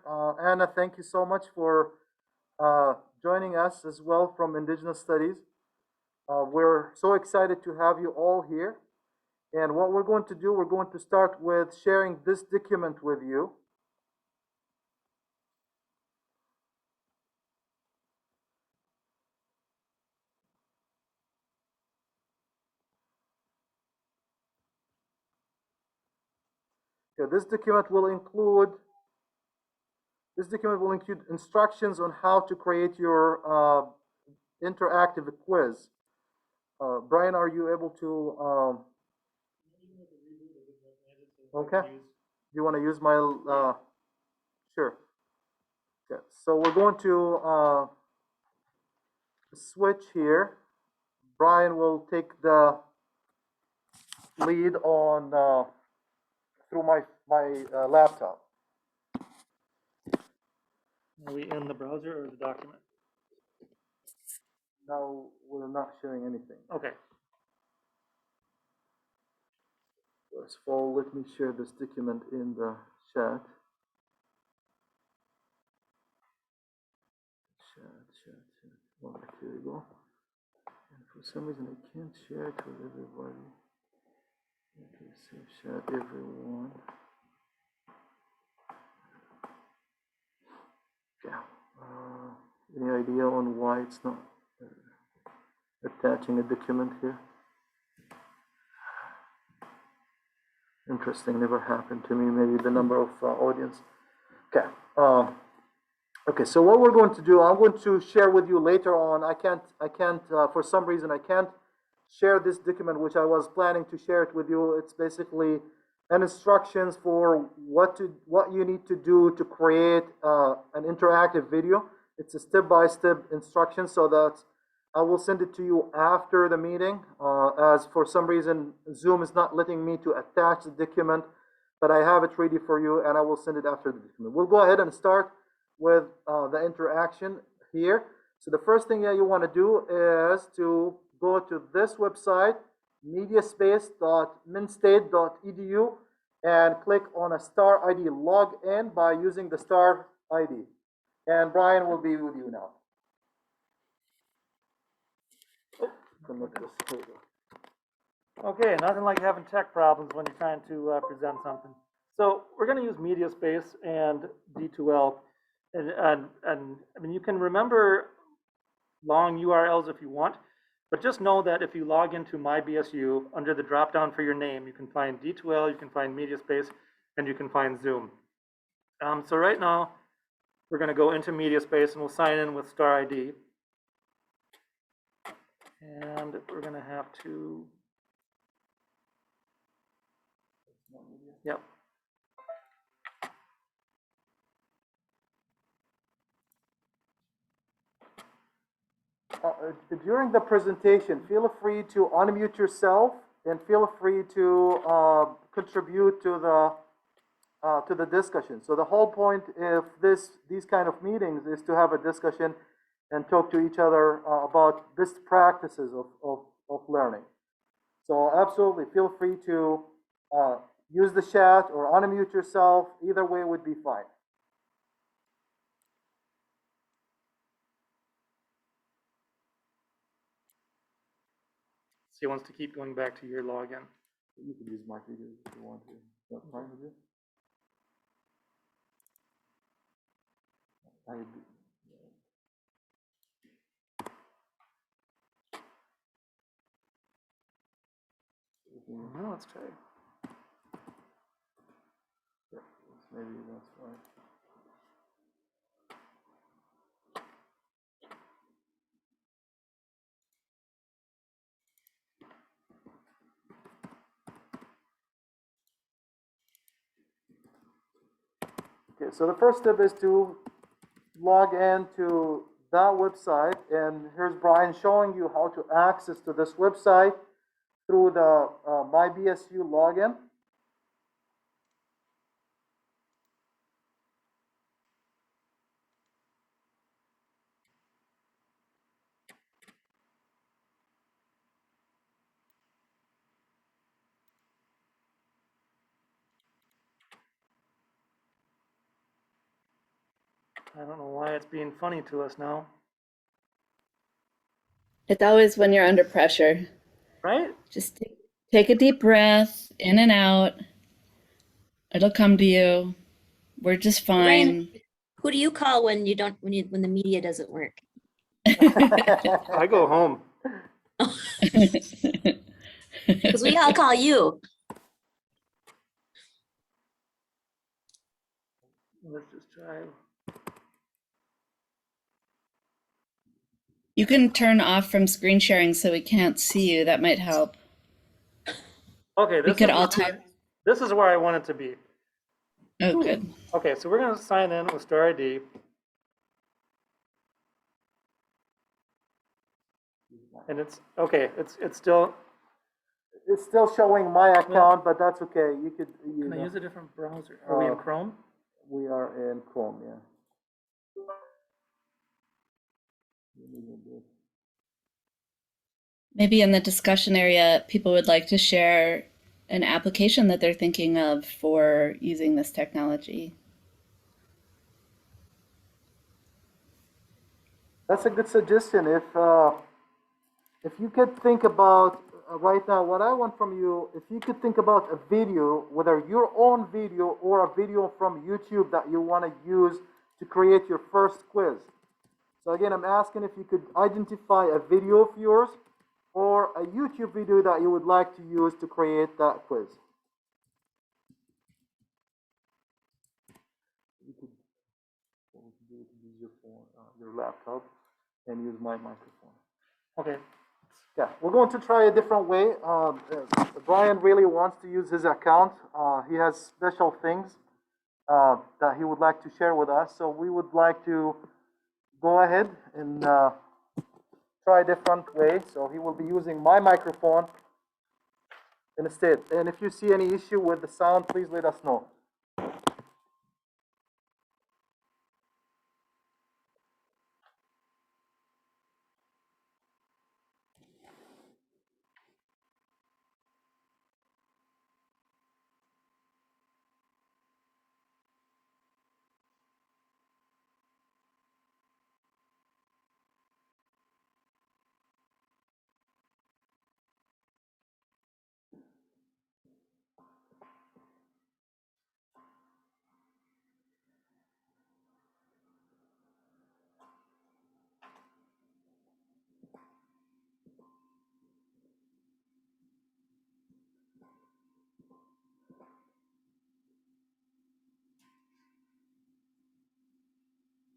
Anna, thank you so much for joining us as well from Indigenous Studies. We're so excited to have you all here. And what we're going to do, we're going to start with sharing this document with you. Okay, this document will include instructions on how to create your interactive quiz. Brian, are you able to? Okay. You want to use my? Sure. Okay. So we're going to switch here. Brian will take the lead on through my laptop. Are we in the browser or the document? No, we're not sharing anything. Okay. First of all, let me share this document in the chat. Chat. All right, here we go. And for some reason, I can't share it with everybody. Okay, save chat, everyone. Yeah. Any idea on why it's not attaching a document here? Interesting, never happened to me. Maybe the number of audience. Okay. Okay, so what we're going to do, I'm going to share with you later on. I can't, for some reason, I can't share this document, which I was planning to share it with you. It's basically an instructions for what you need to do to create an interactive video. It's a step-by-step instruction, so that I will send it to you after the meeting. As for some reason, Zoom is not letting me to attach the document, but I have it ready for you, and I will send it after the document. We'll go ahead and start with the interaction here. So the first thing that you want to do is to go to this website, mediaspace.minstate.edu, and click on a star ID. Log in by using the star ID. And Brian will be with you now. Okay, nothing like having tech problems when you're trying to present something. So we're going to use MediaSpace and D2L. And I mean, you can remember long URLs if you want, but just know that if you log into MyBSU, under the drop-down for your name, you can find D2L, you can find MediaSpace, and you can find Zoom. So right now, we're going to go into MediaSpace, and we'll sign in with star ID. And we're going to have to, yep. During the presentation, feel free to unmute yourself and feel free to contribute to the discussion. So the whole point of these kind of meetings is to have a discussion and talk to each other about best practices of learning. So absolutely feel free to use the chat or unmute yourself. Either way would be fine. So he wants to keep going back to your login. You can use my video if you want to. That's fine with you? No, let's try. Yeah, maybe that's fine. Okay, so the first step is to log in to that website, and here's Brian showing you how to access to this website through the MyBSU login. I don't know why it's being funny to us now. It's always when you're under pressure. Right? Just take a deep breath, in and out. It'll come to you. We're just Brian, fine. who do you call when you don't when the media doesn't work? I go home. Because we all call you. Let's just try. You can turn off from screen sharing so we can't see you. That might help. Okay, We could all talk. This is where I want it to be. Oh, good. Okay, so we're going to sign in with Star ID. And it's okay. It's still. It's still showing my account, but that's okay. You could. Can I use a different browser? Are we in Chrome? We are in Chrome, yeah. Maybe in the discussion area, people would like to share an application that they're thinking of for using this technology. That's a good suggestion. If you could think about right now, what I want from you, if you could think about a video, whether your own video or a video from YouTube that you want to use to create your first quiz. So again, I'm asking if you could identify a video of yours or a YouTube video that you would like to use to create that quiz. You could, what we can do, we can use your phone, your laptop, and use my microphone. Okay. Yeah, we're going to try a different way. Brian really wants to use his account. He has special things that he would like to share with us. So we would like to go ahead and try a different way. So he will be using my microphone instead. And if you see any issue with the sound, please let us know.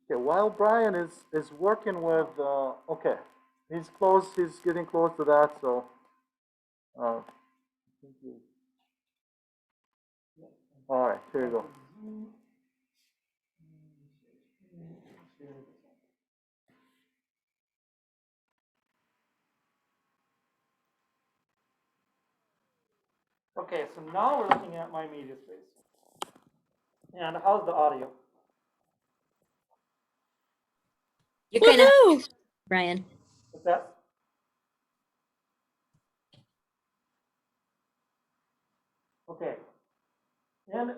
Okay, while Brian is working with, okay, he's close, he's getting close to that, so. All right, here you go. Okay, so now we're looking at my MediaSpace. And how's the audio? You're kind of, Woohoo! Brian. What's that? Okay. And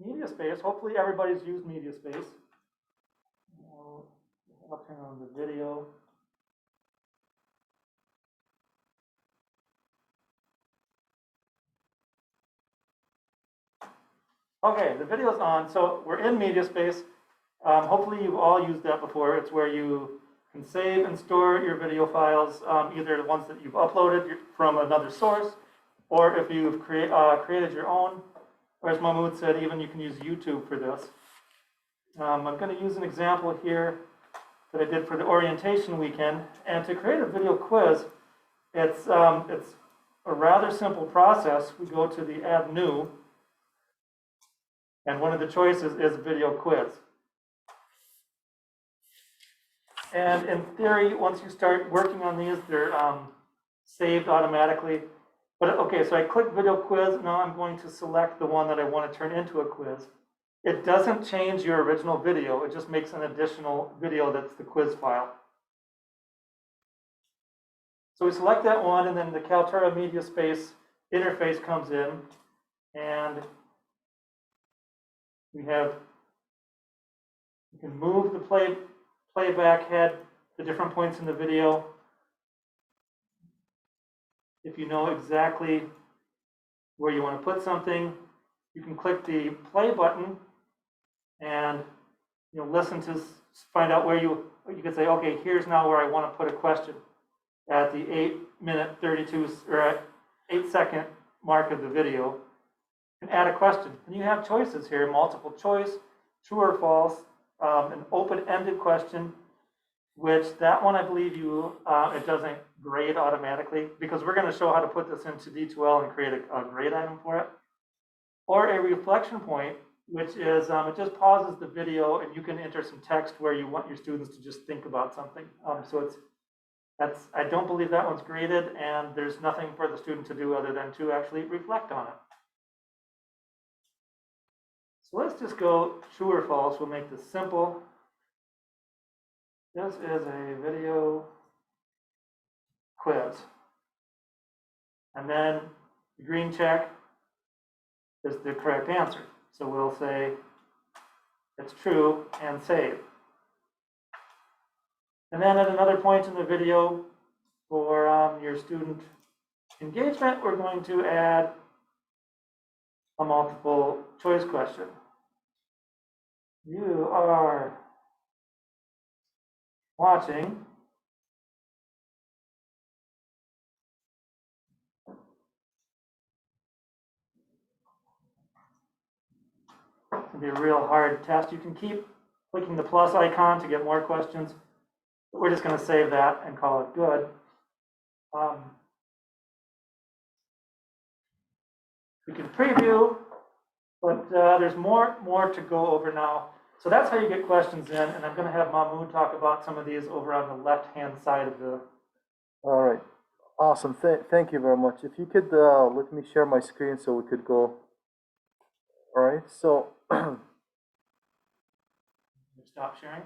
MediaSpace, hopefully everybody's used MediaSpace. I'll turn on the video. Okay, the video's on. So we're in MediaSpace. Hopefully you've all used that before. It's where you can save and store your video files, either the ones that you've uploaded from another source, or if you've created your own, or as Mahmoud said, even you can use YouTube for this. I'm going to use an example here that I did for the orientation weekend. And to create a video quiz, it's a rather simple process. We go to the Add New, and one of the choices is Video Quiz. And in theory, once you start working on these, they're saved automatically. But okay, so I click Video Quiz. Now I'm going to select the one that I want to turn into a quiz. It doesn't change your original video. It just makes an additional video that's the quiz file. So we select that one, and then the Kaltura MediaSpace interface comes in, and we have can move the playback head to different points in the video. If you know exactly where you want to put something, you can click the play button and listen to find out where you can say, okay, here's now where I want to put a question at the 8-minute 32 or 8-second mark of the video, and add a question. And you have choices here: multiple choice, true or false, an open-ended question, which that one I believe it doesn't grade automatically, because we're going to show how to put this into D2L and create a grade item for it. Or a reflection point, which is it just pauses the video and you can enter some text where you want your students to just think about something. So I don't believe that one's graded, and there's nothing for the student to do other than to actually reflect on it. So let's just go true or false. We'll make this simple. This is a video quiz. And then the green check is the correct answer. So we'll say it's true and save. And then at another point in the video for your student engagement, we're going to add a multiple choice question. You are watching it's going to be a real hard test. You can keep clicking the plus icon to get more questions, but we're just going to save that and call it good. We can preview, but there's more to go over now. So that's how you get questions in, and I'm going to have Mahmoud talk about some of these over on the left-hand side of the... All right. Awesome. Thank you very much. If you could let me share my screen so we could go. All right. So... Stop sharing.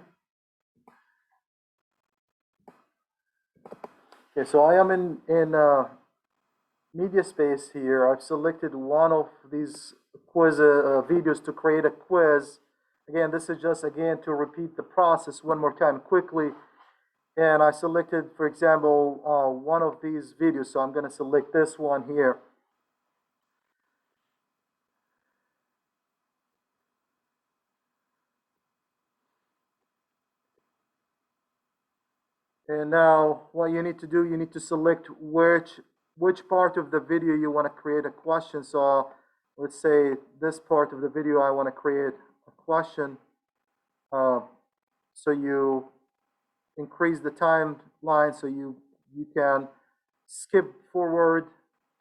Okay, so I am in MediaSpace here. I've selected one of these quiz videos to create a quiz. Again, this is just, again, to repeat the process one more time quickly. And I selected, for example, one of these videos. So I'm going to select this one here. And now what you need to do, you need to select which part of the video you want to create a question. So let's say this part of the video I want to create a question. So you increase the timeline so you can skip forward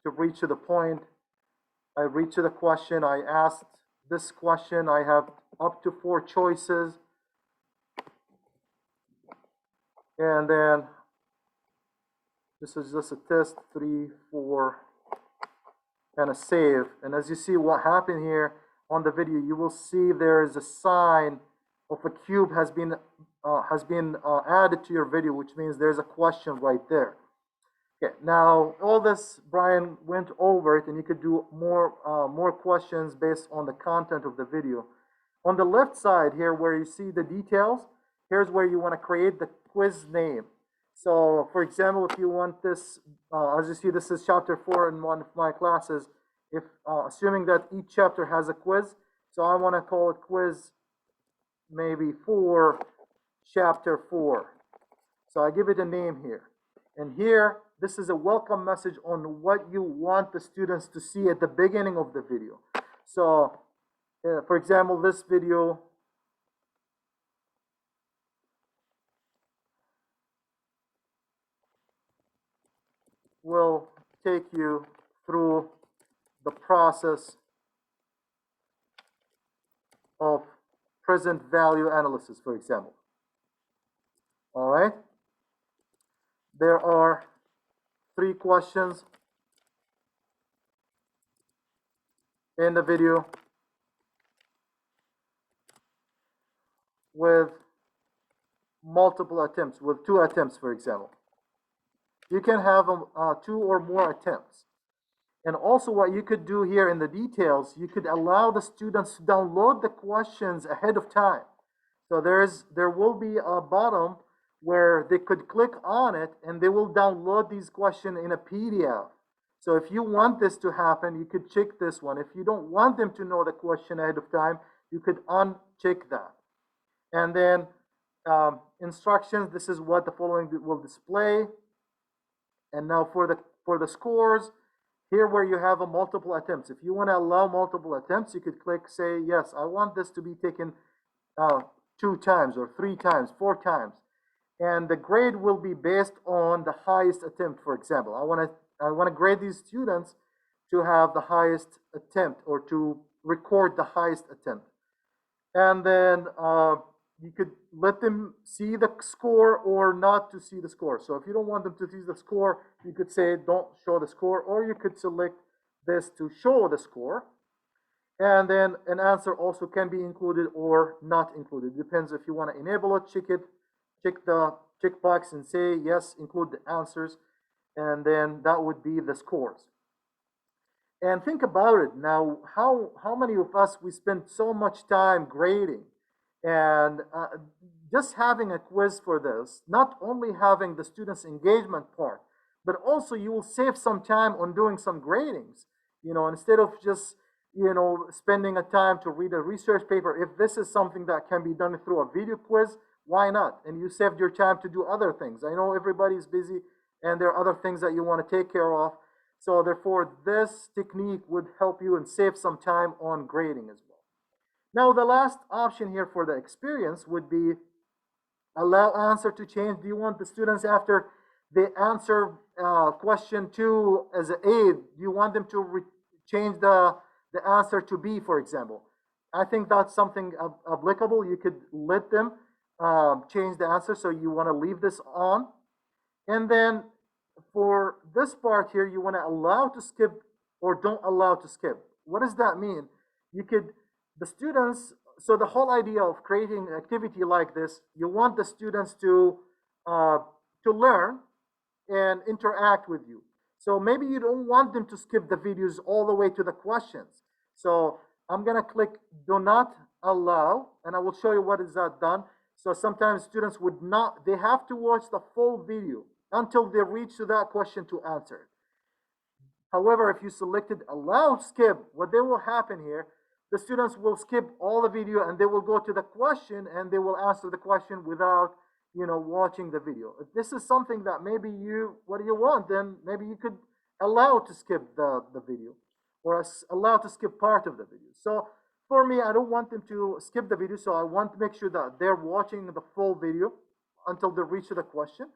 to reach to the point. I reach to the question, I asked this question, I have up to 4 choices. And then this is just a test, 3, 4, and a save. And as you see what happened here on the video, you will see there is a sign of a cube has been added to your video, which means there's a question right there. Okay, now all this Brian went over it, and you could do more questions based on the content of the video. On the left side here, where you see the details, here's where you want to create the quiz name. So, for example, if you want this, as you see, this is chapter 4 in one of my classes. If assuming that each chapter has a quiz, so I want to call it quiz maybe 4, chapter 4. So I give it a name here. And here, this is a welcome message on what you want the students to see at the beginning of the video. So, for example, this video will take you through the process of present value analysis, for example. All right? There are 3 questions in the video with multiple attempts, with 2 attempts, for example. You can have 2 or more attempts. And also what you could do here in the details, you could allow the students to download the questions ahead of time. So there will be a bottom where they could click on it and they will download these questions in a PDF. So if you want this to happen, you could check this one. If you don't want them to know the question ahead of time, you could uncheck that. And then instructions, this is what the following will display. And now for the scores, here where you have a multiple attempts. If you want to allow multiple attempts, you could click, say, yes, I want this to be taken 2 times or 3 times, 4 times. And the grade will be based on the highest attempt, for example. I want to grade these students to have the highest attempt or to record the highest attempt. And then you could let them see the score or not to see the score. So if you don't want them to see the score, you could say don't show the score, or you could select this to show the score. And then an answer also can be included or not included. It depends if you want to enable it, check the checkbox and say yes, include the answers, and then that would be the scores. And think about it now, how many of us, we spend so much time grading, and just having a quiz for this, not only having the students' engagement part, but also you will save some time on doing some gradings. Instead of just spending a time to read a research paper, if this is something that can be done through a video quiz, why not? And you saved your time to do other things. I know everybody's busy and there are other things that you want to take care of. So therefore, this technique would help you and save some time on grading as well. Now, the last option here for the experience would be allow answer to change. Do you want the students, after they answer question 2 as an A, do you want them to change the answer to B, for example? I think that's something applicable. You could let them change the answer, so you want to leave this on. And then for this part here, you want to allow to skip or don't allow to skip. What does that mean? The students, so the whole idea of creating an activity like this, you want the students to learn and interact with you. So maybe you don't want them to skip the videos all the way to the questions. So I'm going to click do not allow, and I will show you what is that done. So sometimes students would not, they have to watch the full video until they reach to that question to answer. However, if you selected allow skip, what will happen here, the students will skip all the video and they will go to the question and they will answer the question without watching the video. If this is something that maybe what do you want, then maybe you could allow to skip the video or allow to skip part of the video. So for me, I don't want them to skip the video, so I want to make sure that they're watching the full video until they reach to the question.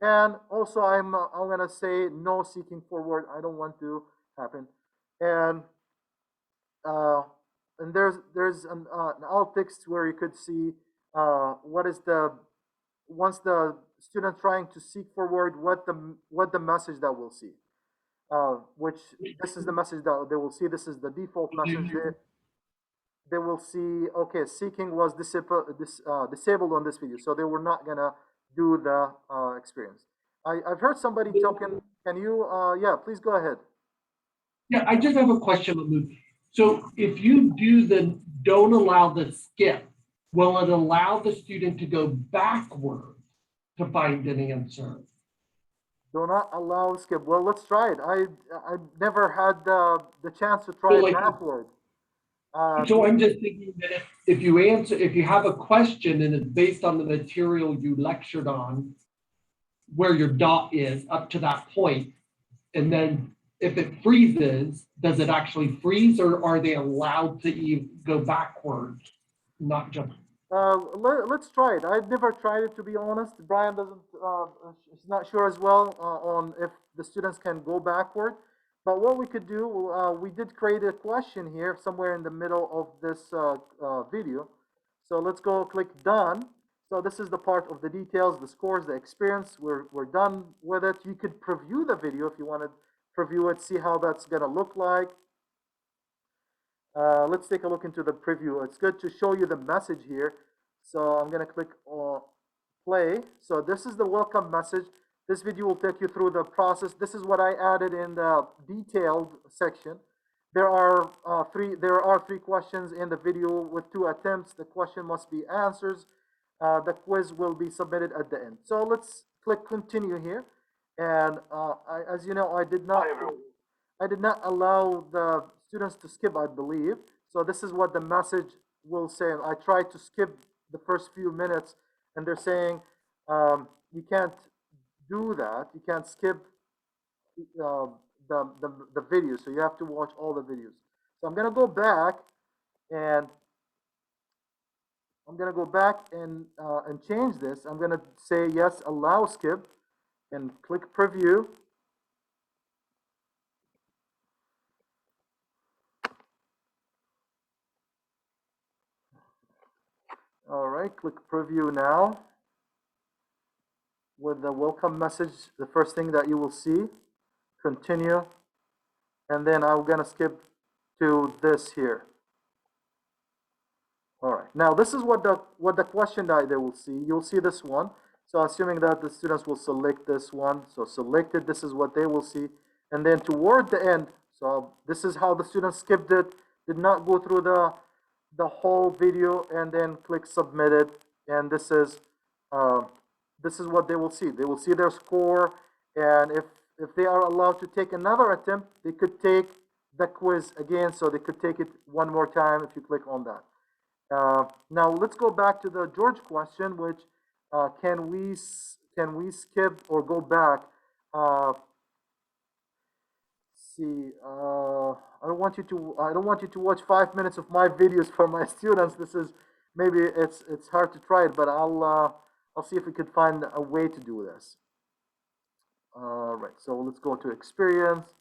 And also I'm gonna say no seeking forward. I don't want to happen. And there's an alt text where you could see what is once the student trying to seek forward, what the message that we'll see, which this is the message that they will see. This is the default message. They will see, okay, seeking was disabled on this video, so they were not gonna do the experience. I've heard somebody talking. Can you, yeah, please go ahead. Yeah, I just have a question, Mahmoud. So if you do the don't allow the skip, will it allow the student to go backward to find an answer? Do not allow skip. Well, let's try it. I've never had the chance to try it backward. So I'm just thinking that if you have a question and it's based on the material you lectured on, where your dot is up to that point, and then if it freezes, does it actually freeze, or are they allowed to go backwards, not jump? Let's try it. I've never tried it, to be honest. Brian is not sure as well on if the students can go backward. But what we could do, we did create a question here somewhere in the middle of this video. So let's go click done. So this is the part of the details, the scores, the experience. We're done with it. You could preview the video if you want to preview it, see how that's going to look like. Let's take a look into the preview. It's good to show you the message here. So I'm going to click play. So this is the welcome message. This video will take you through the process. This is what I added in the detailed section. there are three questions in the video with 2 attempts. The question must be answers. The quiz will be submitted at the end. So let's click continue here. And as you know, I did not allow the students to skip, I believe. So this is what the message will say. I tried to skip the first few minutes, and they're saying you can't do that. You can't skip the video. So you have to watch all the videos. So I'm gonna go back and change this. I'm gonna say yes, allow skip, and click preview. All right, click preview now. With the welcome message, the first thing that you will see, continue, and then I'm gonna skip to this here. All right, now this is what the question that they will see. You'll see this one. So assuming that the students will select this one, so selected, this is what they will see. And then toward the end, so this is how the students skipped it, did not go through the whole video, and then click submitted. And this is what they will see. They will see their score, and if they are allowed to take another attempt, they could take the quiz again, so they could take it one more time if you click on that. Now let's go back to the George question, which can we skip or go back? See, I don't want you to watch 5 minutes of my videos for my students. This is maybe it's hard to try it, but I'll see if we could find a way to do this. All right, so let's go to experience.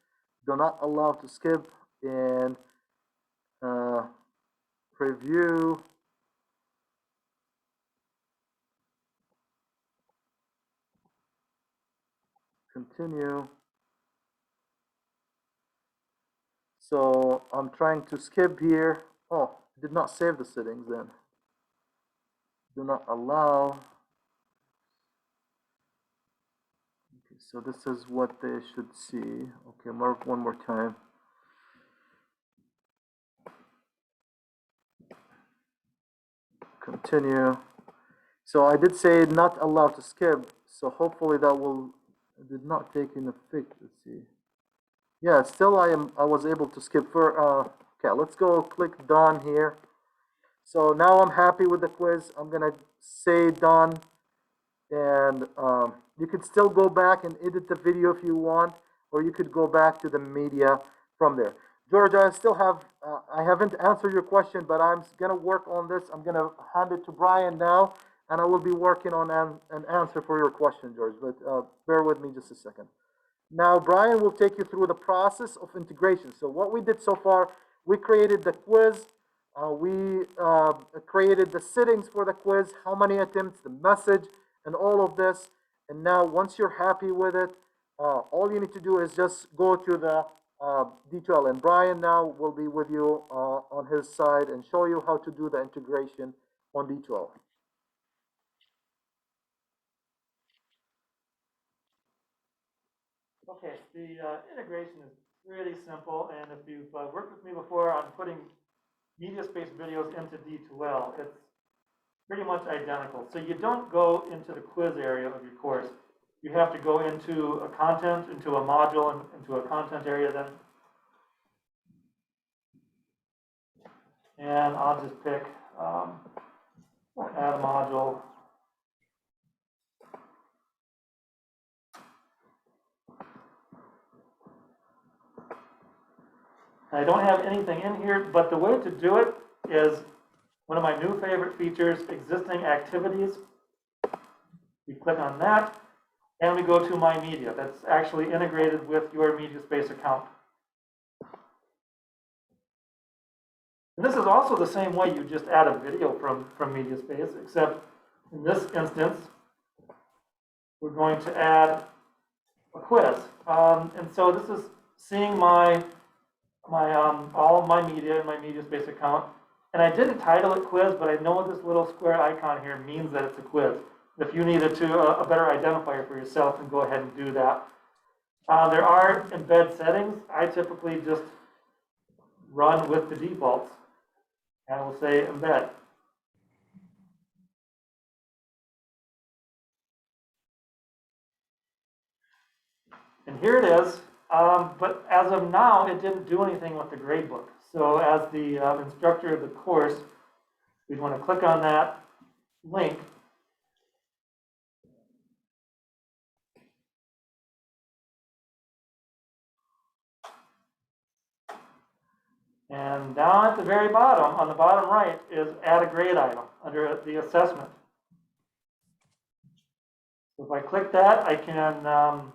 Do not allow to skip, and preview. Continue. So I'm trying to skip here. Oh, did not save the settings then. Do not allow. Okay, so this is what they should see. Okay, mark one more time. Continue. So I did say not allowed to skip. So hopefully that will. It did not take in effect. Let's see. Yeah, still I was able to skip for. Okay, let's go click done here. So now I'm happy with the quiz. I'm gonna say done, and you could still go back and edit the video if you want, or you could go back to the media from there. George, I still have, I haven't answered your question, but I'm gonna work on this. I'm gonna hand it to Brian now, and I will be working on an answer for your question, George, but bear with me just a second. Now, Brian will take you through the process of integration. So what we did so far, we created the quiz, we created the settings for the quiz, how many attempts, the message, and all of this. And now, once you're happy with it, all you need to do is just go to the D2L. And Brian now will be with you on his side and show you how to do the integration on D2L. Okay, the integration is really simple, and if you've worked with me before on putting MediaSpace videos into D2L, it's pretty much identical. So you don't go into the quiz area of your course. You have to go into a content, into a module, and into a content area then. And I'll just pick add a module. I don't have anything in here, but the way to do it is one of my new favorite features, existing activities. We click on that, and we go to My Media. That's actually integrated with your MediaSpace account. And this is also the same way you just add a video from MediaSpace, except in this instance, we're going to add a quiz. And so this is seeing all of my media in my MediaSpace account. And I didn't title it quiz, but I know this little square icon here means that it's a quiz. If you needed a better identifier for yourself, then go ahead and do that. There are embed settings. I typically just run with the defaults. And we'll say embed. And here it is, but as of now, it didn't do anything with the gradebook. So as the instructor of the course, we'd want to click on that link. And down at the very bottom, on the bottom right, is add a grade item under the assessment. So if I click that, I can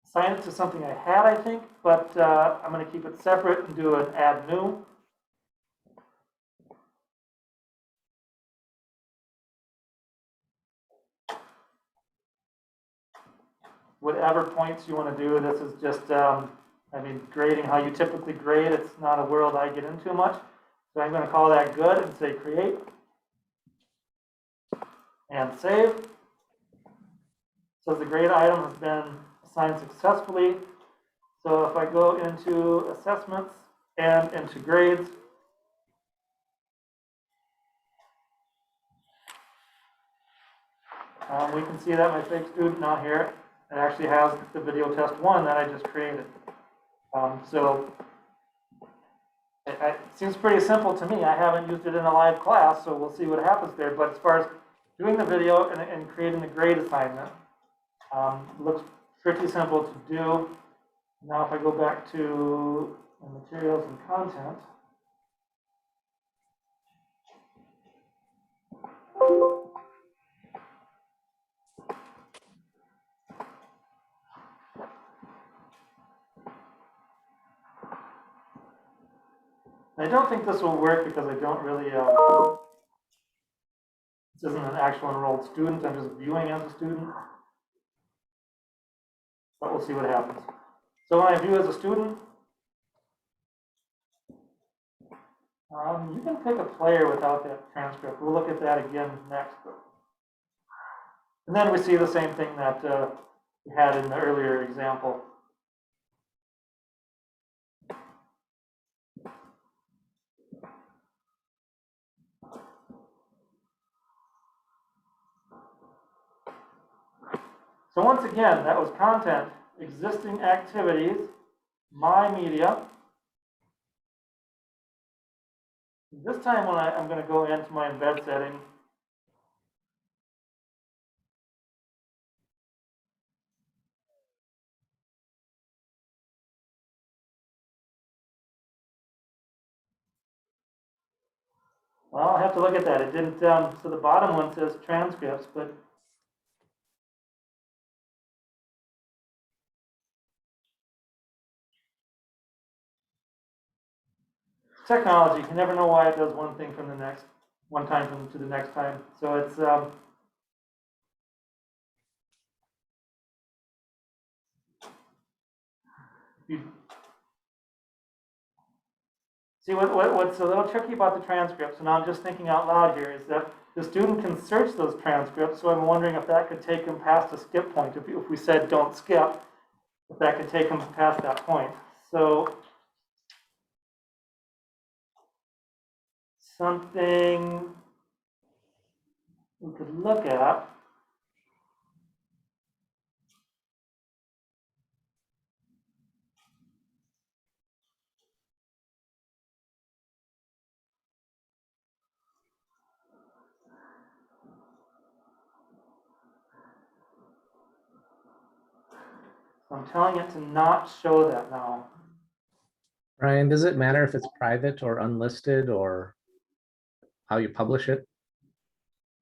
assign it to something I had, I think, but I'm going to keep it separate and do an add new. Whatever points you want to do, this is just, I mean, grading how you typically grade. It's not a world I get into much. So I'm going to call that good and say create and save. So the grade item has been assigned successfully. So if I go into assessments and into grades, we can see that my fake student now here, it actually has the video test 1 that I just created. So it seems pretty simple to me. I haven't used it in a live class, so we'll see what happens there. But as far as doing the video and creating the grade assignment, it looks pretty simple to do. Now if I go back to the materials and content, I don't think this will work because I don't really, this isn't an actual enrolled student, I'm just viewing as a student. But we'll see what happens. So when I view as a student, you can pick a player without that transcript. We'll look at that again next. And then we see the same thing that we had in the earlier example. So once again, that was content, existing activities, my media. This time when I'm going to go into my embed setting, well, I'll have to look at that. It didn't, so the bottom one says transcripts, but technology, you never know why it does one thing from the next, one time to the next time. So it's, you see what's a little tricky about the transcripts, and I'm just thinking out loud here, is that the student can search those transcripts, so I'm wondering if that could take them past a skip point. If we said don't skip, if that could take them past that point. So something we could look at. So I'm telling it to not show that now. Ryan, does it matter if it's private or unlisted or how you publish it?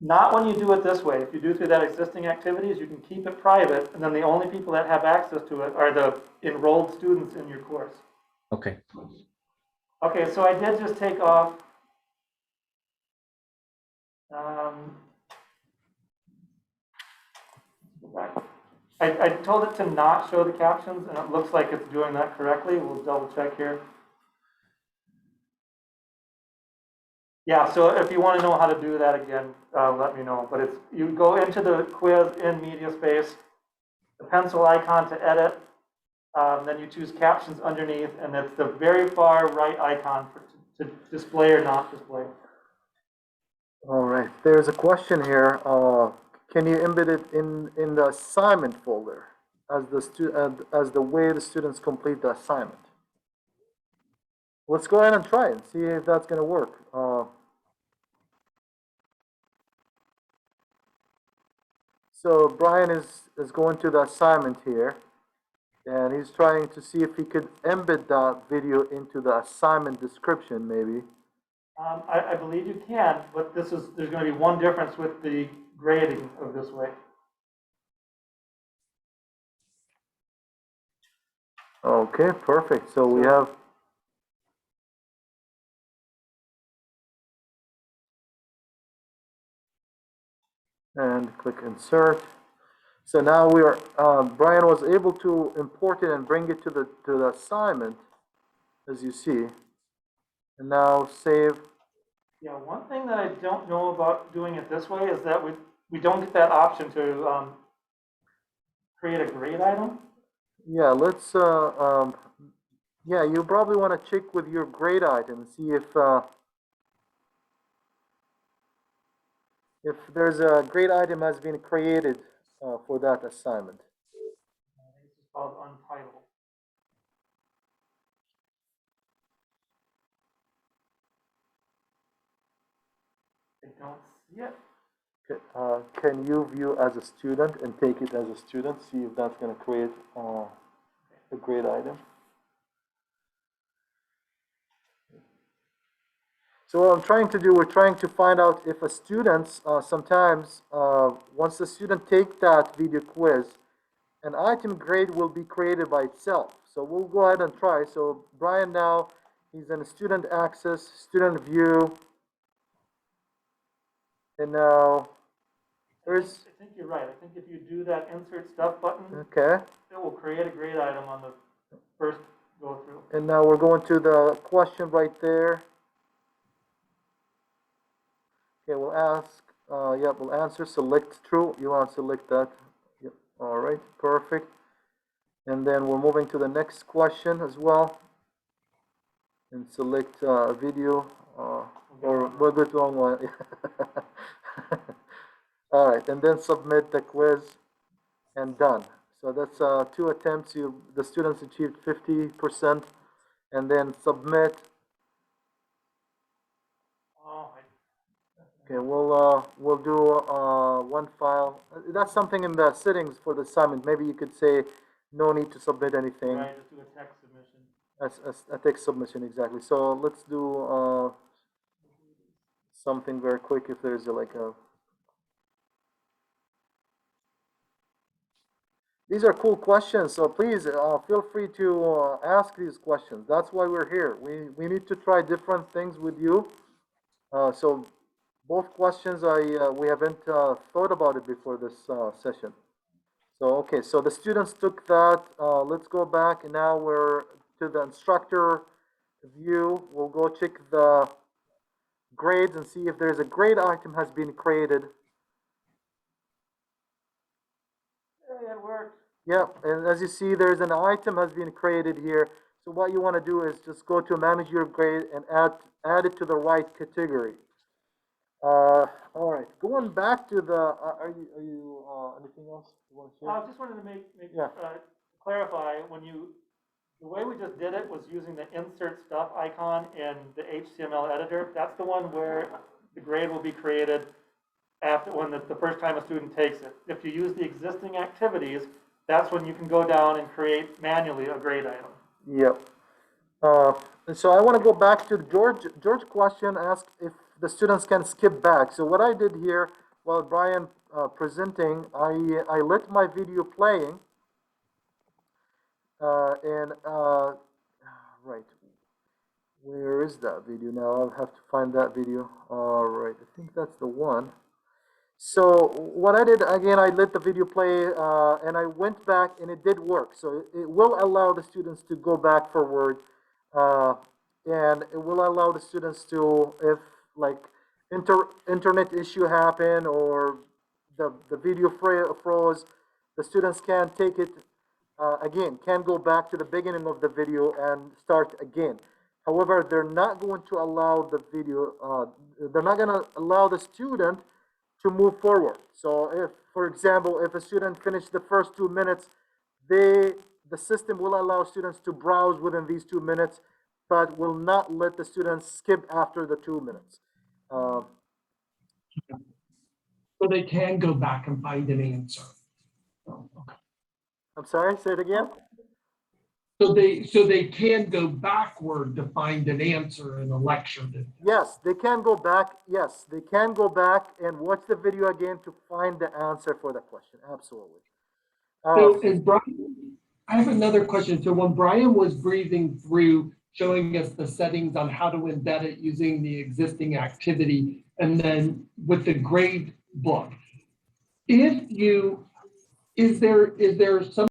Not when you do it this way. If you do through that existing activities, you can keep it private, and then the only people that have access to it are the enrolled students in your course. Okay. Okay, so I did just take off go back. I told it to not show the captions, and it looks like it's doing that correctly. We'll double check here. Yeah, so if you want to know how to do that again, let me know. But it's, you go into the quiz in MediaSpace, the pencil icon to edit, Then you choose captions underneath, and that's the very far right icon to display or not display. All right, there's a question here. Can you embed it in the assignment folder as the way the students complete the assignment? Let's go ahead and try it and see if that's going to work. So Brian is going to the assignment here, and he's trying to see if he could embed that video into the assignment description, maybe. I believe you can, but there's going to be one difference with the grading of this way. Okay, perfect. So we have. And click insert. So now we are, Brian was able to import it and bring it to the assignment, as you see. And now save. Yeah, one thing that I don't know about doing it this way is that we don't get that option to create a grade item. Yeah, let's, yeah, you probably want to check with your grade item and see if there's a grade item has been created for that assignment. This is called Untitled. I don't see it. Can you view as a student and take it as a student? See if that's going to create a grade item. So what I'm trying to do, we're trying to find out if a student, sometimes, once the student take that video quiz, an item grade will be created by itself. So we'll go ahead and try. So Brian now, he's in student access, student view. And now, there's... I think you're right. I think if you do that insert stuff button, okay. It will create a grade item on the first go through. And now we're going to the question right there. Okay, we'll ask, yep, we'll answer, select true. You want to select that. Yep, all right, perfect. And then we're moving to the next question as well. And select video, or we'll go to online. All right, and then submit the quiz and done. So that's 2 attempts. The students achieved 50%. And then submit. Okay, we'll do one file. That's something in the settings for the assignment. Maybe you could say no need to submit anything. Right, just do a text submission. That's a text submission, exactly. So let's do something very quick if there's like a... These are cool questions, so please feel free to ask these questions. That's why we're here. We need to try different things with you. So both questions, we haven't thought about it before this session. So, okay, so the students took that. Let's go back, and now we're to the instructor view. We'll go check the grades and see if there's a grade item has been created. Hey, it worked. Yep, and as you see, there's an item has been created here. So what you want to do is just go to manage your grade and add it to the right category. All right, going back to the, are you anything else you want to share? I just wanted to clarify, the way we just did it was using the insert stuff icon in the HTML editor. That's the one where the grade will be created after the first time a student takes it. If you use the existing activities, that's when you can go down and create manually a grade item. Yep. And so I want to go back to George question, asked if the students can skip back. So what I did here, while Brian presenting, I let my video playing, right, where is that video now? I'll have to find that video. All right, I think that's the one. So what I did, again, I let the video play, and I went back, and it did work. So it will allow the students to go back forward, and it will allow the students to, if like internet issue happen or the video froze, the students can take it again, can go back to the beginning of the video and start again. However, they're not going to allow the video, they're not going to allow the student to move forward. So if, for example, if a student finished the first 2 minutes, the system will allow students to browse within these 2 minutes, but will not let the students skip after the 2 minutes. So they can go back and find an answer. Oh, okay. I'm sorry, say it again? So they can go backward to find an answer in a lecture. Yes, they can go back. Yes, they can go back and watch the video again to find the answer for the question. Absolutely. So is Brian, I have another question. So when Brian was breezing through showing us the settings on how to embed it using the existing activity and then with the grade book, is there some